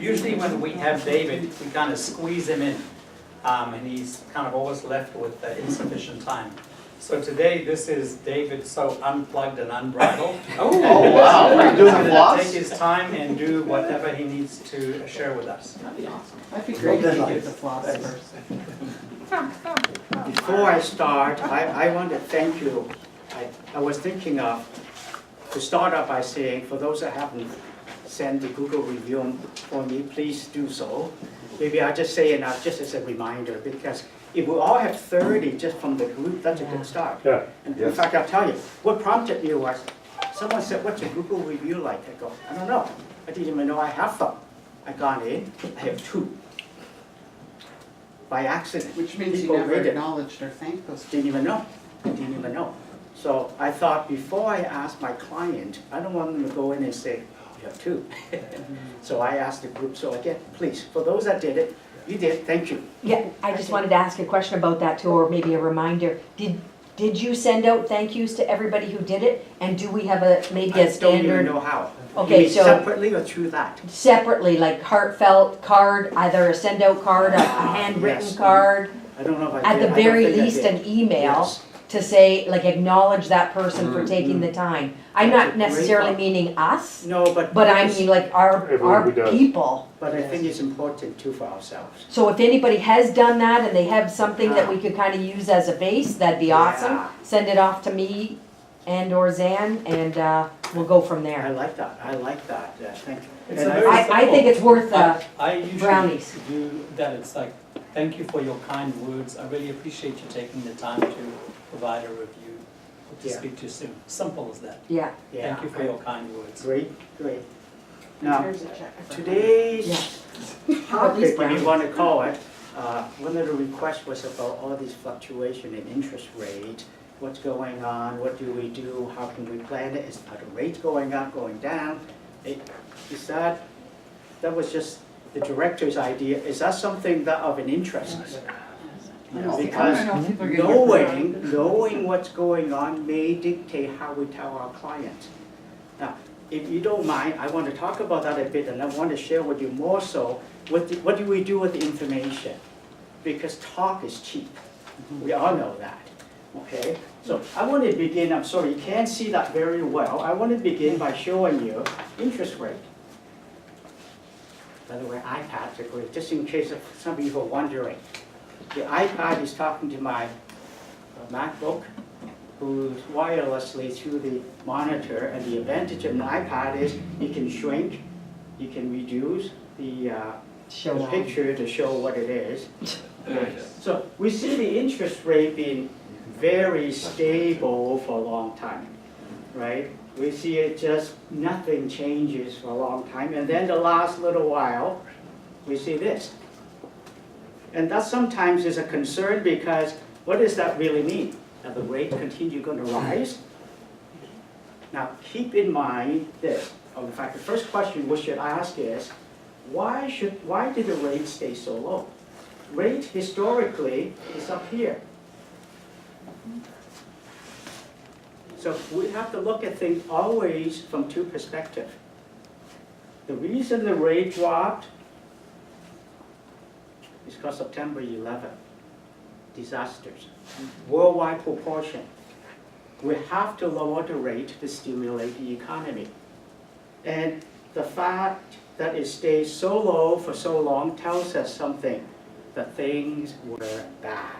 Usually when we have David, we kind of squeeze him in, and he's kind of always left with insufficient time. So today, this is David so unplugged and unbridled. Oh wow, are you doing He's the gonna floss? take his time and do whatever he needs to share with us. That'd be awesome. That'd be great if you get the floss first. Before I start, I want to thank you. I was thinking of, to start off by saying, for those that haven't sent the Google review for me, please do so. Maybe I'll just say it just as a reminder, because if we all have 30 just from the group, that's a good start. Yeah. And in fact, I'll tell you, what prompted me was, someone said, what's a Google review like? I go, I don't know. I didn't even know I have them. I got in, I have 2. By accident. Which means you People never read it. acknowledged or thanked those people. Didn't even know. I didn't even know. So I thought before I ask my client, I don't want them to go in and say, you have 2. So I asked the group, so again, please, for those that did it, you did, thank you. Yeah, I just wanted to ask a question about that too, or maybe a reminder. Did you send out thank yous to everybody who did it? And do we have maybe a I don't even standard? know how. Okay, You mean so- separately or through that? Separately, like heartfelt card, either a send out card, a handwritten Yes. card, I don't know if I did. at the I don't very think I least did. an email Yes. to say, like acknowledge that person for taking the time. I'm That's a not great necessarily thought. meaning us, No, but. but I mean like Everyone our who does. people. But I think it's important too for ourselves. So if anybody has done that and they have something that we could kind of use as a base, that'd be awesome. Yeah. Send it off to me and or Zan, and we'll go from I there. like that, thank you. It's And a I- very I think it's worth I usually brownies. do that. It's like, thank you for your kind words. I really appreciate you taking the time to provide a review. Hope to Yeah. speak to you soon. Simple as that. Yeah, Yeah. Thank you for your kind words. Great. Now, Here's a check. today's Yeah. topic, if you want to call it, one of the requests was about all these fluctuation in interest rate. What's going on? What do we do? How can we plan it? Are the rates going up, going down? That was just the director's idea. Is that something that of an interest? You know, because knowing what's going on may dictate how we tell our clients. Now, if you don't mind, I want to talk about that a bit, and I want to share with you more so what do we do with the information? Because talk is cheap. We all know that. Okay? So I want to begin, I'm sorry, you can't see that very well. I want to begin by showing you interest rate. By the way, iPads are great, just in case some of you are wondering. The iPad is talking to my MacBook, who's wirelessly through the monitor, and the advantage of an iPad is you can shrink, you can reduce the show the off. picture to show what it is. So we see the interest rate being very stable for a long time, right? We see it just, nothing changes for a long time, and then the last little while, we see this. And that sometimes is a concern, because what does that really mean? Are the rate continue going to rise? Now, keep in mind this. In fact, the first question we should ask is, why did the rate stay so low? Rate historically is up here. So we have to look at things always from 2 perspectives. The reason the rate dropped is because September 11, disasters, worldwide proportion. We have to lower the rate to stimulate the economy. And the fact that it stays so low for so long tells us something, that things were bad.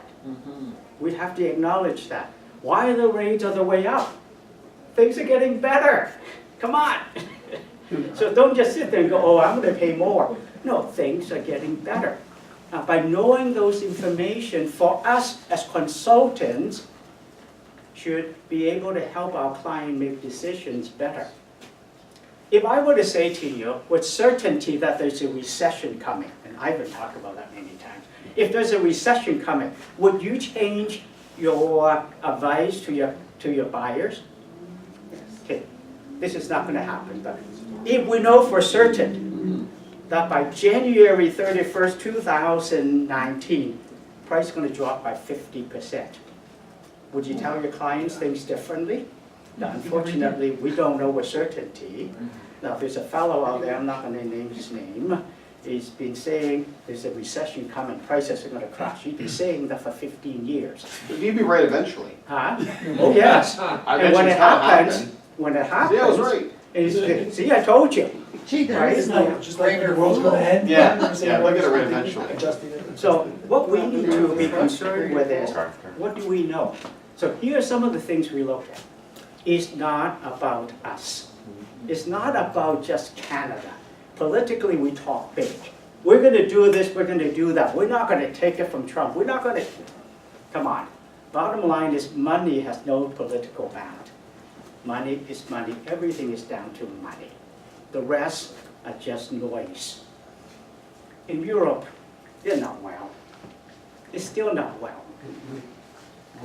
We have to acknowledge that. Why are the rates on the way up? Things are getting better. Come on. So don't just sit there and go, oh, I'm going to pay more. No, things are getting better. Now, by knowing those information, for us as consultants, should be able to help our client make decisions better. If I were to say to you with certainty that there's a recession coming, and I've been talking about that many times, if there's a recession coming, would you change your advice to your buyers? Okay, this is not going to happen, but if we know for certain that by January 31st, 2019, price is going to drop by 50%, would you tell your clients things differently? Now, unfortunately, we don't know with certainty. Now, there's a fellow out there, I'm not going to name his name, he's been saying there's a recession coming, prices are gonna crash. He's been saying that for 15 years. You'd be right eventually. Huh? Oh, yes. And when it happens, when it See, I was happens, right. he's- see, I told you. Gee, there Right? is no Just like the greater world's gonna rule. end. Yeah, yeah, they'll get it right eventually. Adjusting it. So what we need to be concerned with is, what do we know? So here are some of the things we look at. It's not about us. It's not about just Canada. Politically, we talk big. We're gonna do this, we're gonna do that. We're not gonna take it from Trump. We're not gonna, come on. Bottom line is money has no political bound. Money is money. Everything is down to money. The rest are just noise. In Europe, they're not well. They're still not well.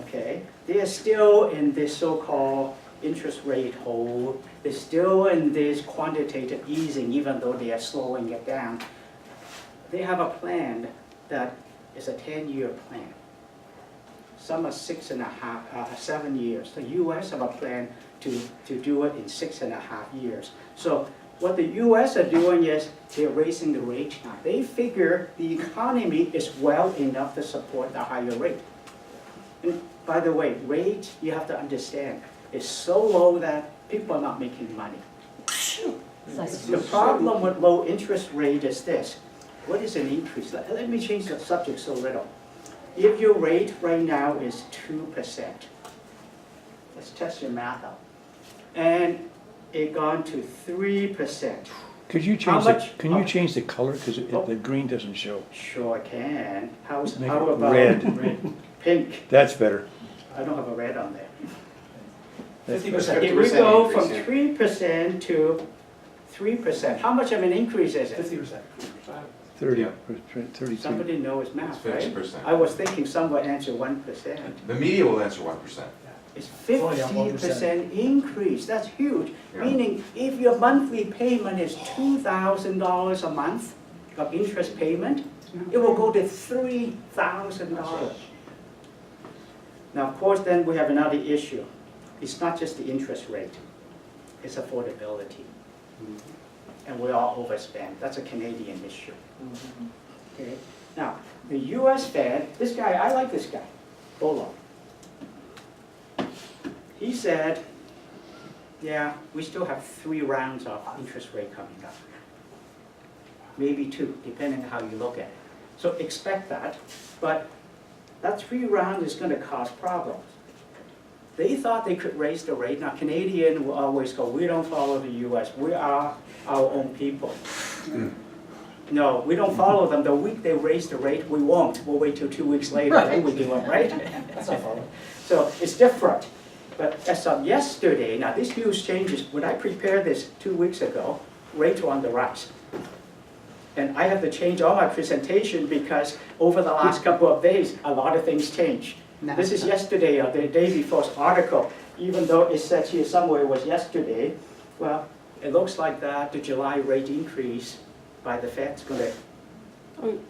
Okay? They are still in this so-called interest rate hole. They're still in this quantitative easing, even though they are slowing it down. They have a plan that is a 10-year plan. Some are 7 years. The US have a plan to do it in 6.5 years. So what the US are doing is they're raising the rate now. They figure the economy is well enough to support the higher rate. And by the way, rate, you have to understand, is so low that people are not making money. The problem with low interest rate is this. What is an increase? Let me change the subject so little. If your rate right now is 2%, let's test your math out, and it gone to 3%. Could you How change much- can you change the color, because Oh. the green doesn't show? Sure can. How Make about it red. red? Pink? That's better. I don't have a red on there. 50%. If we go increase, from yeah. 3% to 3%, how much of an increase is it? 50%. 32. Somebody knows math, right? 50%. I was thinking someone answer 1%. The media will answer 1%. It's only up 50% increase, that's huge. Yeah. Meaning, if your monthly payment is $2,000 a month of interest payment, it will go to $3,000. Now, of course, then we have another issue. It's not just the interest rate, it's affordability. And we all overspend. That's a Canadian issue. Okay? Now, the US Fed, this guy, I like this guy, Bolo. He said, yeah, we still have 3 rounds of interest rate coming up. Maybe 2, depending on how you look at it. So expect that, but that 3 round is going to cause problems. They thought they could raise the rate. Now, Canadian will always go, we don't follow the US, we are our own people. No, we don't follow them. The week they raise the rate, we won't. We'll wait till 2 weeks later, then we do it, right? That's not following. So it's different. But as of yesterday, now these huge changes, when I prepared this 2 weeks ago, rates were on the rise. And I have to change all my presentation because over the last couple of days, a lot of things changed. This is yesterday or the day before's article, even though it said here somewhere it was yesterday. Well, it looks like that the July rate increase by the Fed's going to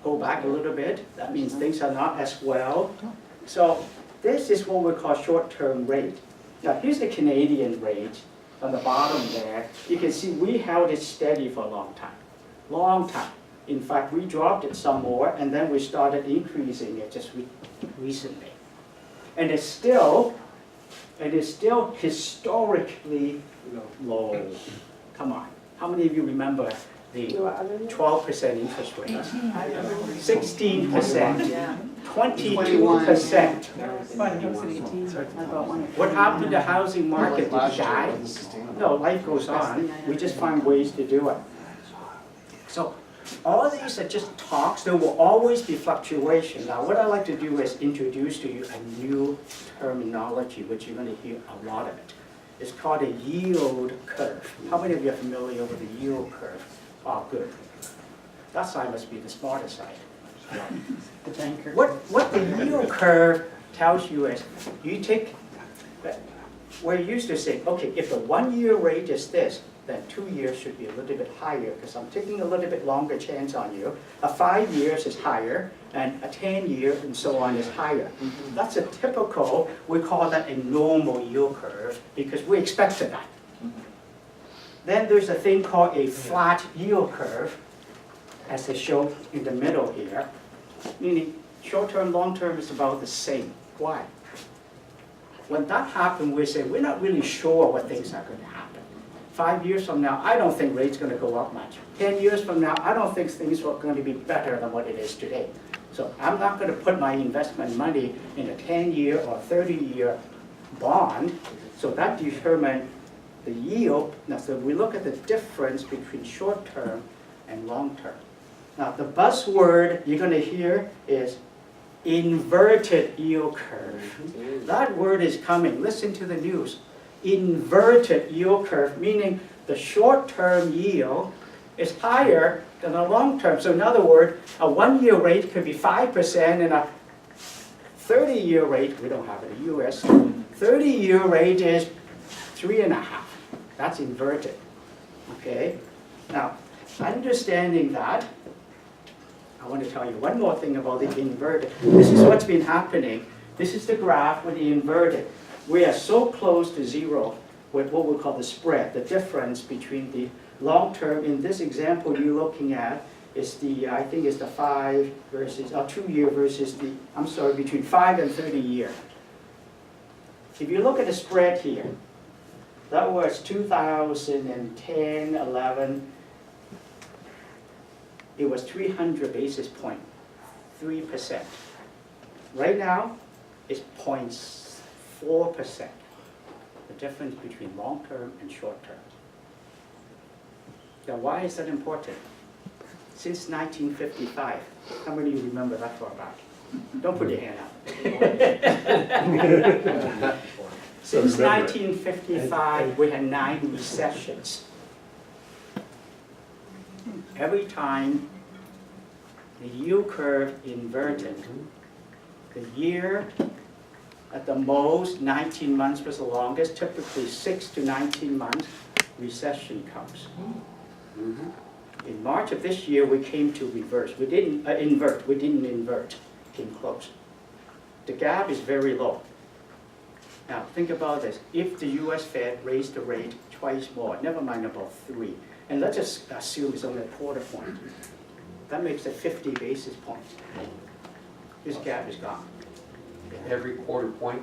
go back a little bit. That means things are not as well. So this is what we call short-term rate. Now here's the Canadian rate on the bottom there. You can see we held it steady for a long time. Long time. In fact, we dropped it some more and then we started increasing it just recently. And it's still historically low. Come on. How many of you remember the 12% interest rate? 16%, 22%. What happened to the housing market? Did it die? No, life goes on. We just find ways to do it. So all these are just talks. There will always be fluctuation. Now, what I like to do is introduce to you a new terminology, which you're going to hear a lot of it. It's called a yield curve. How many of you are familiar with the yield curve? Oh, good. That side must be the smarter side. The banker. What the yield curve tells you is, you take, where you used to say, okay, if the 1-year rate is this, then 2 years should be a little bit higher because I'm taking a little bit longer chance on you. A 5 years is higher, and a 10-year and so on is higher. That's a typical, we call that a normal yield curve because we expected that. Then there's a thing called a flat yield curve. as I show in the middle here, meaning short-term, long-term is about the same. Why? When that happens, we say, we're not really sure what things are going to happen. 5 years from now, I don't think rates going to go up much. 10 years from now, I don't think things are going to be better than what it is today. So I'm not going to put my investment money in a 10-year or 30-year bond. So that determines the yield. Now, so we look at the difference between short-term and long-term. Now, the buzzword you're going to hear is inverted yield curve. That word is coming. Listen to the news. Inverted yield curve, meaning the short-term yield is higher than the long-term. So in other words, a 1-year rate could be 5% and a 30-year rate, we don't have it in the US, 30-year rate is 3.5. That's inverted, okay? Now, understanding that, I want to tell you one more thing about the inverted. This is what's been happening. This is the graph with the inverted. We are so close to zero with what we call the spread, the difference between the long term. In this example you're looking at is the, I think it's the 5 versus, 2-year versus the, I'm sorry, between 5 and 30 year. If you look at the spread here, that was 2010, 11, it was 300 basis point, 3%. Right now, it's 0.4%, the difference between long-term and short-term. Now, why is that important? Since 1955, how many of you remember that far back? Don't put your hand up. Since 1955, we had 9 recessions. Every time the yield curve inverted, the year at the most, 19 months was the longest, typically 6 to 19 months, recession comes. In March of this year, we came to reverse. We didn't invert, came close. The gap is very low. Now, think about this. If the US Fed raised the rate twice more, never mind about 3, and let's just assume it's only a quarter point, that makes it 50 basis points. This gap is gone. Every quarter point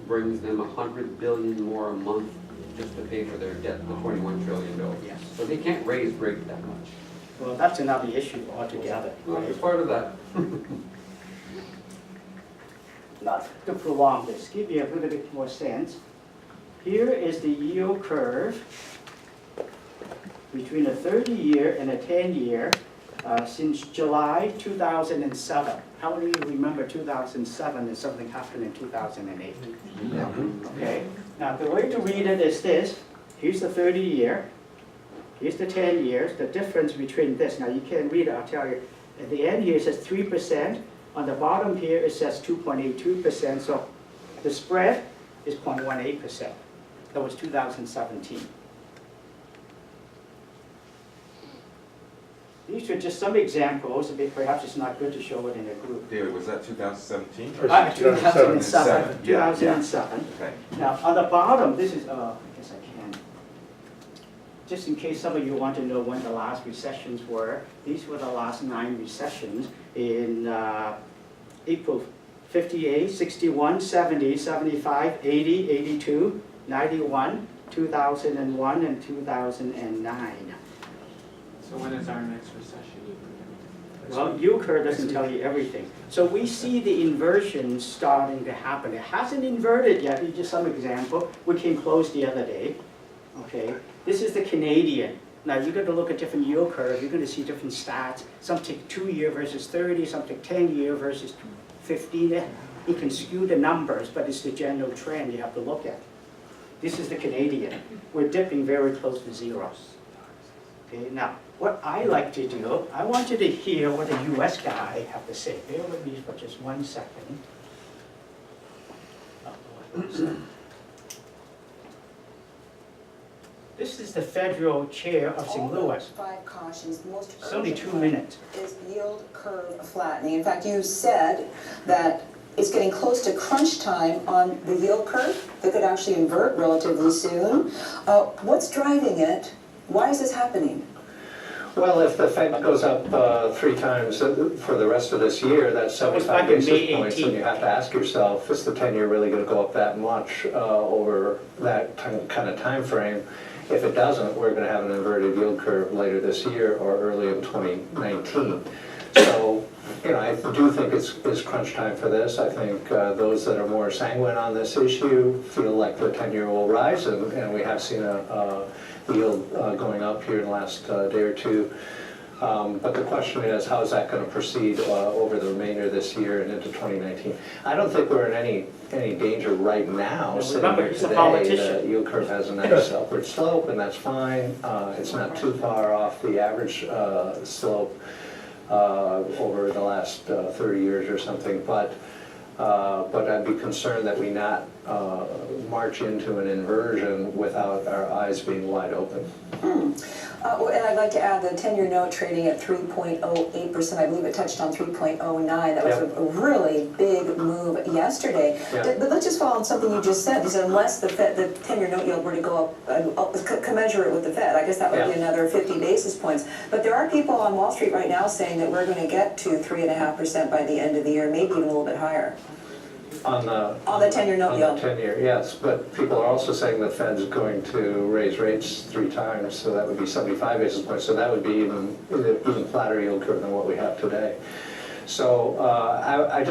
brings them $100 billion more a month just to pay for their debt, the $21 trillion. Yes. So they can't raise rates that much. Well, that's another issue altogether. Well, it's part of that. Not to prolong this, give you a little bit more sense. Here is the yield curve between a 30-year and a 10-year since July 2007. How many of you remember 2007 and something happened in 2008? Okay. Now, the way to read it is this. Here's the 30-year. Here's the 10 years. The difference between this. Now, you can't read it, I'll tell you. At the end here, it says 3%. On the bottom here, it says 2.82%. So the spread is 0.18%. That was 2017. These are just some examples. Perhaps it's not good to show it in a group. David, was that 2017? 2007. Yeah, 2007. Okay. Now, on the bottom, this is, I guess I can. Just in case some of you want to know when the last recessions were, these were the last 9 recessions in April 58, 61, 70, 75, 80, 82, 91, 2001, and 2009. So when is our next recession? Well, yield curve doesn't tell you everything. So we see the inversion starting to happen. It hasn't inverted yet. Just some example. We came close the other day. Okay, this is the Canadian. Now you got to look at different yield curves. You're going to see different stats. Some take 2-year versus 30. Some take 10-year versus 15. You can skew the numbers, but it's the general trend you have to look at. This is the Canadian. We're dipping very close to zero. Okay, now what I like to do, I want you to hear what the US guy have to say. Bear with me for just 1 second. This is the federal chair of St. Louis. 5 cautions, most It's only 2 urgent minutes. is yield curve flattening. In fact, you said that it's getting close to crunch time on the yield curve that could actually invert relatively soon. What's driving it? Why is this happening? Well, if the Fed goes up 3 times for the rest of this year, that's That was 75 back in basis May points, and 18th. you have to ask yourself, is the 10-year really going to go up that much over that kind of time frame? If it doesn't, we're going to have an inverted yield curve later this year or early in 2019. So, I do think it's crunch time for this. I think those that are more sanguine on this issue feel like the 10-year will rise, and we have seen a yield going up here in the last day or two. But the question is, how is that going to proceed over the remainder of this year and into 2019? I don't think we're in any danger right now, No, sitting remember, here he's a today. politician. The yield curve has a nice upward slope, and that's fine. It's not too far off the average slope over the last 30 years or something, but I'd be concerned that we not march into an inversion without our eyes being wide open. And I'd like to add the 10-year note trading at 3.08%. I believe it touched on 3.09. That was Yep. a really big move yesterday. Yeah. But let's just follow on something you just said. You said unless the 10-year note yield were to go up, commensurate with the Fed, I guess that would be another 50 basis points. But there are people on Wall Street right now saying that we're going to get to 3.5% by the end of the year, maybe even a little bit higher. On the 10-year note yield. 10-year, yes, but people are also saying the Fed's going to raise rates 3 times, so that would be 75 basis points, so that would be even flatter yield curve than what we have today. So I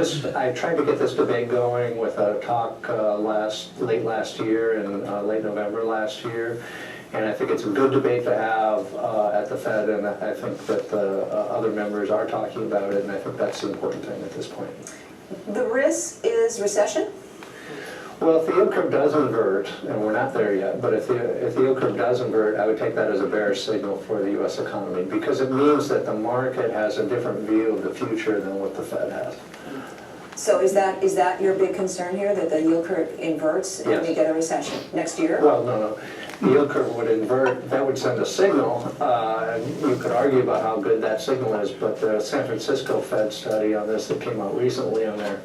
tried to get this debate going with a talk late last year and late November last year, and I think it's a good debate to have at the Fed, and I think that the other members are talking about it, and I think that's the important thing at this point. The risk is recession? Well, if the yield curve does invert, and we're not there yet, but if the yield curve does invert, I would take that as a bearish signal for the U.S. economy, because it means that the market has a different view of the future than what the Fed has. So is that your big concern here, that the yield curve inverts and we Yes. get a recession next year? Well, no. The yield curve would invert, that would send a signal. You could argue about how good that signal is, but the San Francisco Fed study on this that came out recently on their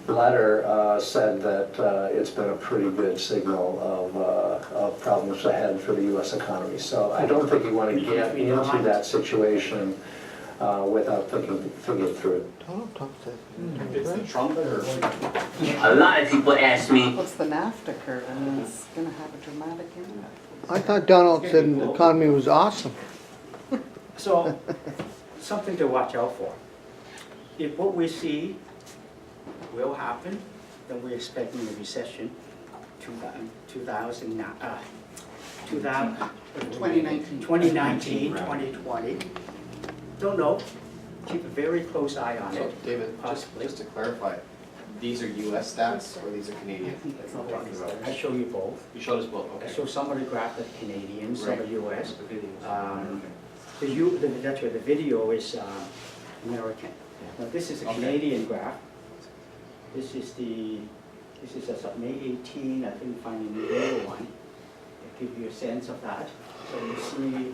letter said that it's been a pretty good signal of problems ahead for the U.S. economy. So I don't think you want to get into that situation without thinking it through. It's the trumpet or? A lot of people ask me, What's the NAFTA curve, and it's gonna have a dramatic impact. I thought Donald said the economy was awesome. So, something to watch out for. If what we see will happen, then we're expecting a recession, 2019, 2020. Don't know. Keep a very close eye on So, it. David, Possibly. just to clarify, these are US stats or these are Canadian that you're talking about? I show you both. You showed us both, I okay. show some of the graph that Canadian, some are Right. US. The videos. That's where the video is American. Now this is a Okay. Canadian graph. This is as of May 18, I think finding the real one. It gives you a sense of that. So you see,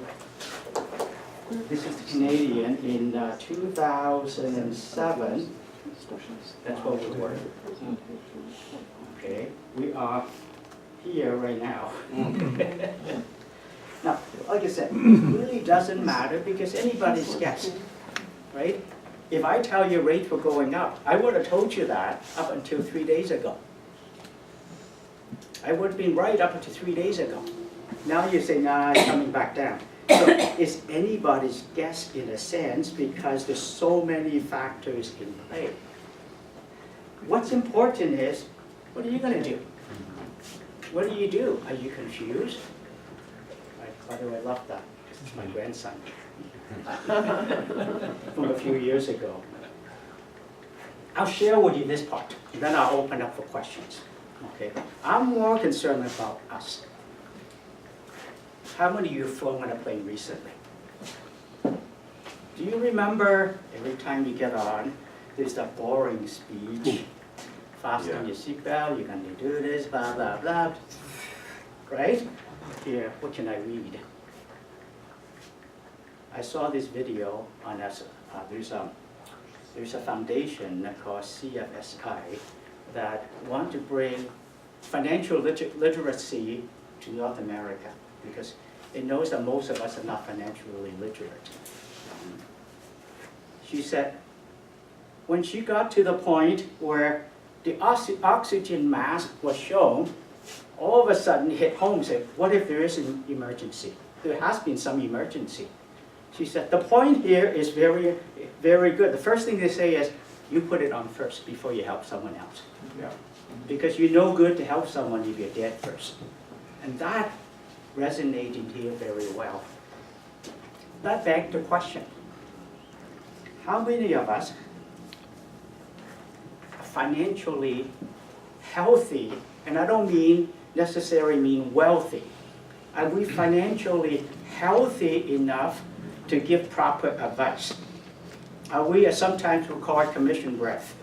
this is the Canadian in 2007. That's what we were. Okay, we are here right now. Now, like I said, it really doesn't matter because anybody's guess, right? If I tell you rates were going up, I would have told you that up until 3 days ago. I would have been right up until 3 days ago. Now you say, nah, it's coming back down. So it's anybody's guess in a sense because there's so many factors in play. What's important is, what are you going to do? What do you do? Are you confused? By the way, I love that. This is my grandson from a few years ago. I'll share with you this part, and then I'll open up for questions. Okay? I'm more concerned about us. How many of you have flown on a plane recently? Do you remember every time you get on, there's that boring speech? Fasten your seatbelt, you're going to do this, blah, blah, blah. Right? Here, what can I read? I saw this video on us. There's a foundation called CFSI that want to bring financial literacy to North America because it knows that most of us are not financially literate. She said, when she got to the point where the oxygen mask was shown, all of a sudden hit home and said, what if there is an emergency? There has been some emergency. She said, the point here is very, very good. The first thing they say is, you put it on first before you help someone else. Yeah. Because you're no good to help someone if you're dead first. And that resonated here very well. That begged the question, how many of us are financially healthy, and I don't necessarily mean wealthy. Are we financially healthy enough to give proper advice? Are we, as sometimes we call it, commission breath?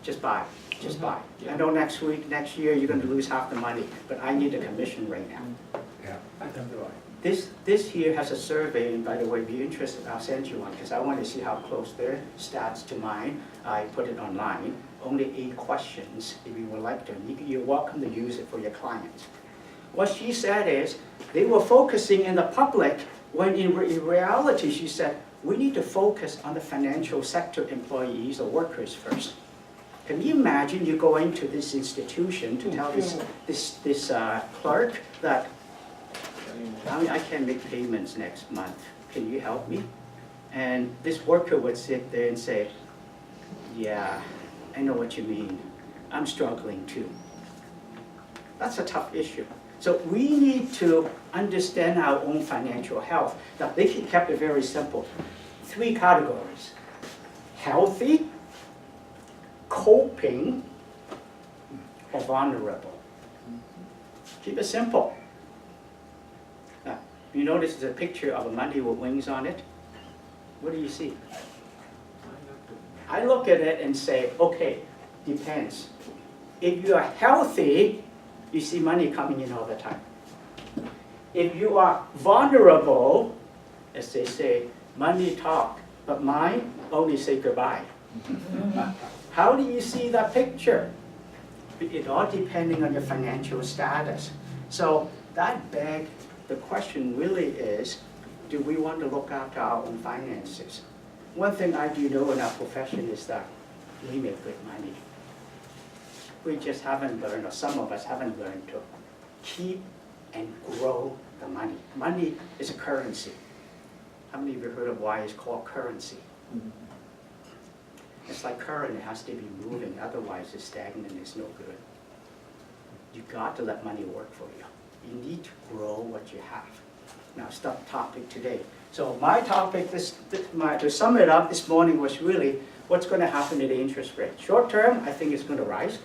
Just buy, just buy. I know next year, you're going to lose half the money, but I need a commission right now. Yeah. This here has a survey, and by the way, if you're interested, I'll send you one, because I want to see how close their stats to mine. I put it online. Only 8 questions, if you would like to. You're welcome to use it for your clients. What she said is, they were focusing in the public, when in reality, she said, we need to focus on the financial sector employees or workers first. Can you imagine you go into this institution to tell this clerk that, I can't make payments next month, can you help me? And this worker would sit there and say, yeah, I know what you mean. I'm struggling too. That's a tough issue. So we need to understand our own financial health. Now, they kept it very simple. 3 categories: healthy, coping, or vulnerable. Keep it simple. Now, you notice there's a picture of a monkey with wings on it. What do you see? I look at it and say, okay, depends. If you are healthy, you see money coming in all the time. If you are vulnerable, as they say, money talk, but mine only say goodbye. How do you see that picture? It all depending on your financial status. So that begs the question really is, do we want to look after our own finances? One thing I do know in our profession is that we make good money. We just haven't learned, or some of us haven't learned to keep and grow the money. Money is a currency. How many of you heard of why it's called currency? It's like current, it has to be moving, otherwise it's stagnant, it's no good. You got to let money work for you. You need to grow what you have. Now, it's the topic today. So my topic, to sum it up this morning was really what's going to happen to the interest rate. Short term, I think it's going to rise.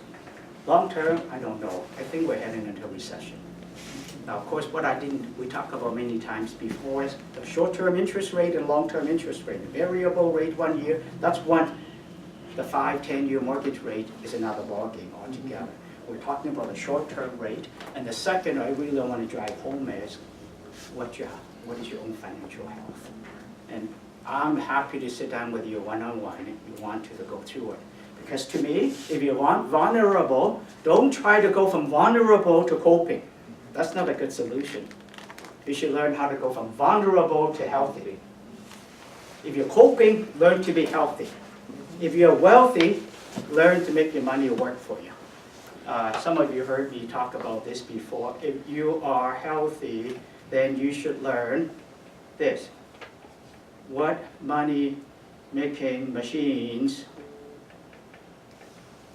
Long term, I don't know. I think we're heading into a recession. Now, of course, we talked about many times before is the short-term interest rate and long-term interest rate. The variable rate 1 year, that's one. The 5-10-year mortgage rate is another ballgame altogether. We're talking about the short-term rate. And the second I really want to drive home is what is your own financial health. And I'm happy to sit down with you one-on-one if you want to go through it. Because to me, if you want vulnerable, don't try to go from vulnerable to coping. That's not a good solution. You should learn how to go from vulnerable to healthy. If you're coping, learn to be healthy. If you're wealthy, learn to make your money work for you. Some of you heard me talk about this before. If you are healthy, then you should learn this. What money-making machines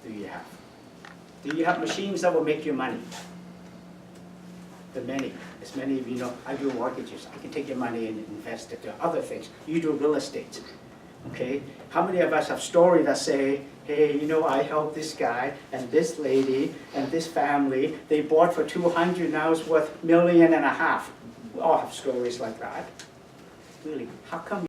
do you have? Do you have machines that will make you money? The many. As many of you know, I do mortgages. I can take your money and invest it. There are other things. You do real estate. Okay? How many of us have stories that say, hey, you know, I helped this guy and this lady and this family. They bought for $200, now it's worth $1.5 million. We all have stories like that. Really, how come